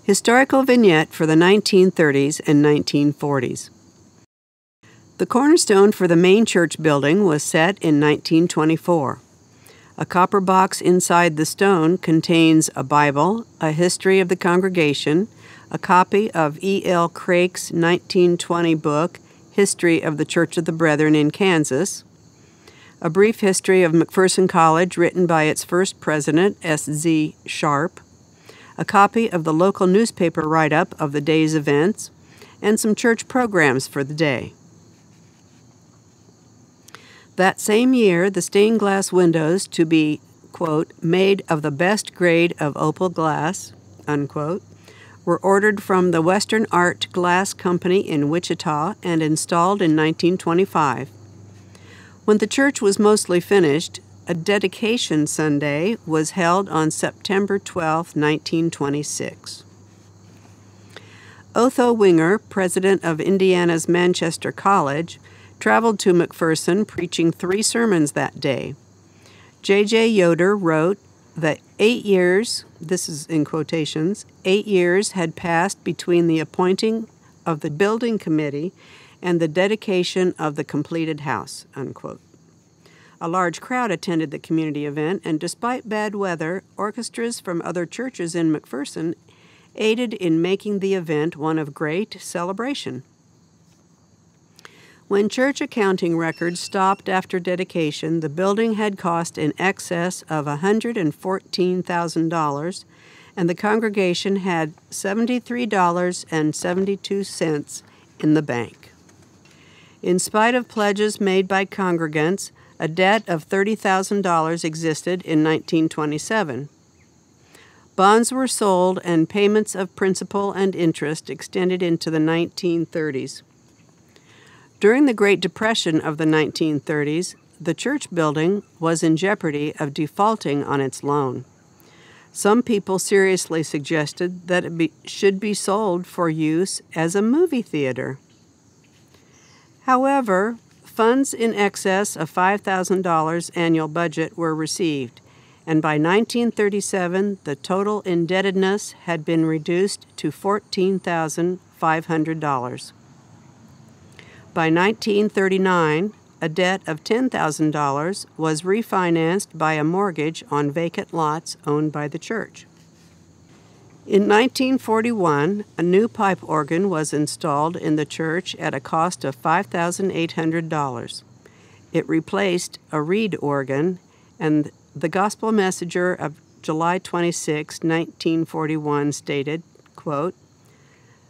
Historical vignette for the 1930s and 1940s. The cornerstone for the main church building was set in 1924. A copper box inside the stone contains a Bible, a history of the congregation, a copy of E.L. Craik's 1920 book, History of the Church of the Brethren in Kansas, a brief history of McPherson College written by its first president, S.Z. Sharp, a copy of the local newspaper write-up of the day's events, and some church programs for the day. That same year, the stained glass windows to be, quote, made of the best grade of opal glass, unquote, were ordered from the Western Art Glass Company in Wichita and installed in 1925. When the church was mostly finished, a dedication Sunday was held on September 12, 1926. Otho Winger, president of Indiana's Manchester College, traveled to McPherson preaching 3 sermons that day. J.J. Yoder wrote that 8 years, this is in quotations, 8 years had passed between the appointing of the building committee and the dedication of the completed house, unquote. A large crowd attended the community event, and despite bad weather, orchestras from other churches in McPherson aided in making the event one of great celebration. When church accounting records stopped after dedication, the building had cost in excess of $114,000, and the congregation had $73.72 in the bank. In spite of pledges made by congregants, a debt of $30,000 existed in 1927. Bonds were sold, and payments of principal and interest extended into the 1930s. During the Great Depression of the 1930s, the church building was in jeopardy of defaulting on its loan. Some people seriously suggested that it should be sold for use as a movie theater. However, funds in excess of $5,000 annual budget were received, and by 1937, the total indebtedness had been reduced to $14,500. By 1939, a debt of $10,000 was refinanced by a mortgage on vacant lots owned by the church. In 1941, a new pipe organ was installed in the church at a cost of $5,800. It replaced a reed organ, and the Gospel Messenger of July 26, 1941 stated, quote,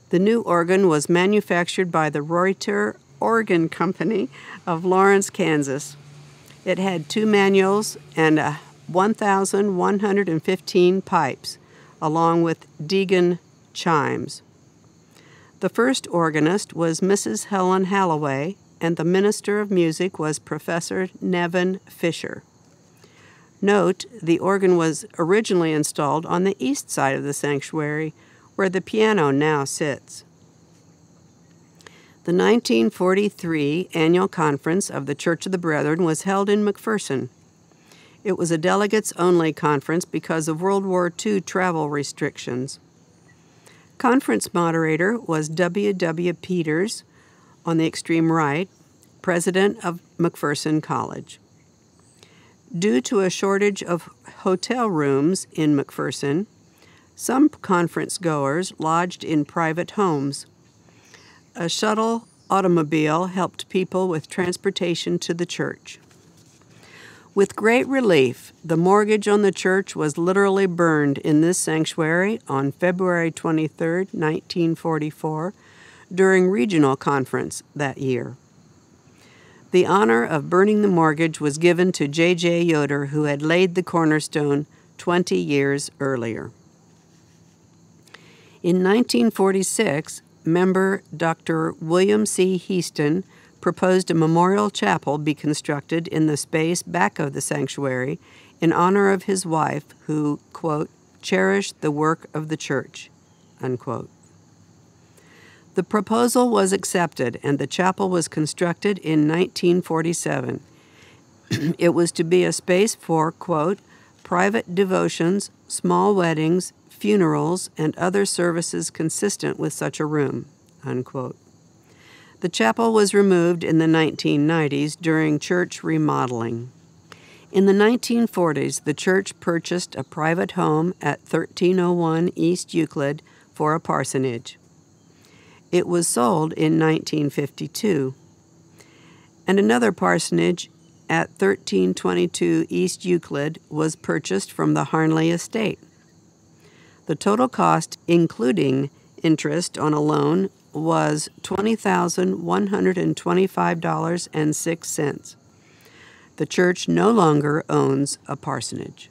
"The new organ was manufactured by the Reuter Organ Company of Lawrence, Kansas. It had 2 manuals and 1,115 pipes, along with Deegan chimes. The first organist was Mrs. Helen Halloway, and the minister of music was Professor Nevin Fisher. Note, the organ was originally installed on the east side of the sanctuary, where the piano now sits. The 1943 annual conference of the Church of the Brethren was held in McPherson. It was a delegates-only conference because of World War II travel restrictions. Conference moderator was W.W. Peters, on the extreme right, president of McPherson College. Due to a shortage of hotel rooms in McPherson, some conference goers lodged in private homes. A shuttle automobile helped people with transportation to the church. With great relief, the mortgage on the church was literally burned in this sanctuary on February 23, 1944, during regional conference that year. The honor of burning the mortgage was given to J.J. Yoder, who had laid the cornerstone 20 years earlier. In 1946, member Dr. William C. Heaston proposed a memorial chapel be constructed in the space back of the sanctuary in honor of his wife who, quote, cherished the work of the church, unquote. The proposal was accepted, and the chapel was constructed in 1947. It was to be a space for, quote, private devotions, small weddings, funerals, and other services consistent with such a room," unquote. The chapel was removed in the 1990s during church remodeling. In the 1940s, the church purchased a private home at 1301 East Euclid for a parsonage. It was sold in 1952, and another parsonage at 1322 East Euclid was purchased from the Harnley estate. The total cost, including interest on a loan, was $20,125.06. The church no longer owns a parsonage.